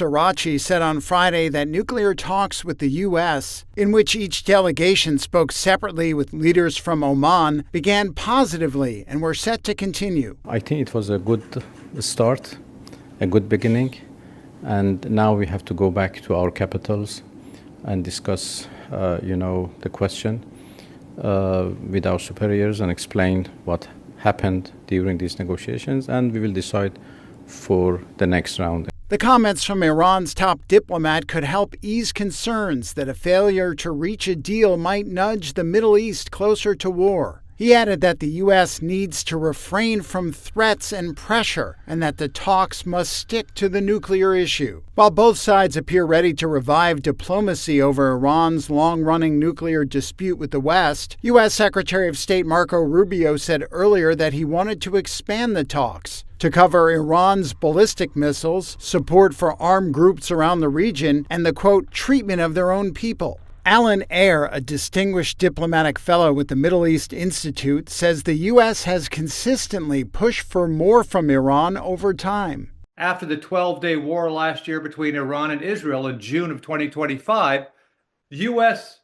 Srirachi said on Friday that nuclear talks with the U.S., in which each delegation spoke separately with leaders from Oman, began positively and were set to continue. I think it was a good start, a good beginning, and now we have to go back to our capitals and discuss, the question with our superiors and explain what happened during these negotiations, and we will decide for the next round. The comments from Iran's top diplomat could help ease concerns that a failure to reach a deal might nudge the Middle East closer to war. He added that the U.S. needs to refrain from threats and pressure and that the talks must stick to the nuclear issue. While both sides appear ready to revive diplomacy over Iran's long-running nuclear dispute with the West, U.S. Secretary of State Marco Rubio said earlier that he wanted to expand the talks to cover Iran's ballistic missiles, support for armed groups around the region, and the, quote, treatment of their own people. Alan Ayer, a distinguished diplomatic fellow with the Middle East Institute, says the U.S. has consistently pushed for more from Iran over time. After the 12-day war last year between Iran and Israel in June of 2025, the U.S.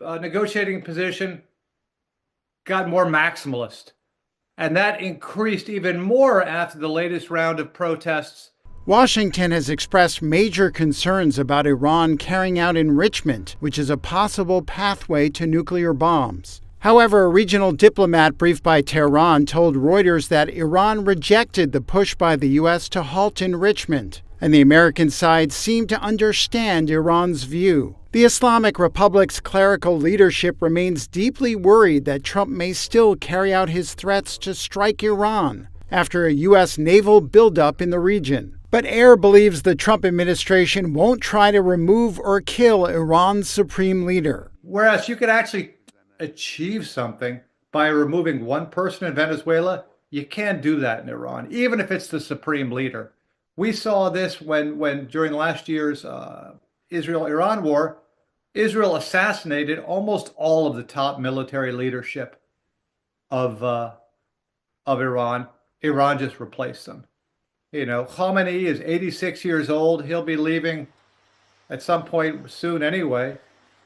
Negotiating position got more maximalist. And that increased even more after the latest round of protests. Washington has expressed major concerns about Iran carrying out enrichment, which is a possible pathway to nuclear bombs. However, a regional diplomat briefed by Tehran told Reuters that Iran rejected the push by the U.S. to halt enrichment, and the American side seemed to understand Iran's view. The Islamic Republic's clerical leadership remains deeply worried that Trump may still carry out his threats to strike Iran after a U.S. naval buildup in the region. But Ayer believes the Trump administration won't try to remove or kill Iran's supreme leader. Whereas you could actually achieve something by removing one person in Venezuela, you can't do that in Iran, even if it's the supreme leader. We saw this when during last year's Israel-Iran war, Israel assassinated almost all of the top military leadership of Iran. Iran just replaced them. Khamenei is 86 years old. He'll be leaving at some point soon anyway,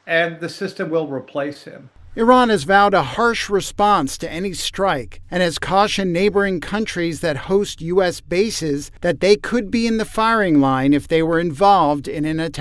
and the system will replace him. Iran has vowed a harsh response to any strike and has cautioned neighboring countries that host U.S. bases that they could be in the firing line if they were involved in an attack.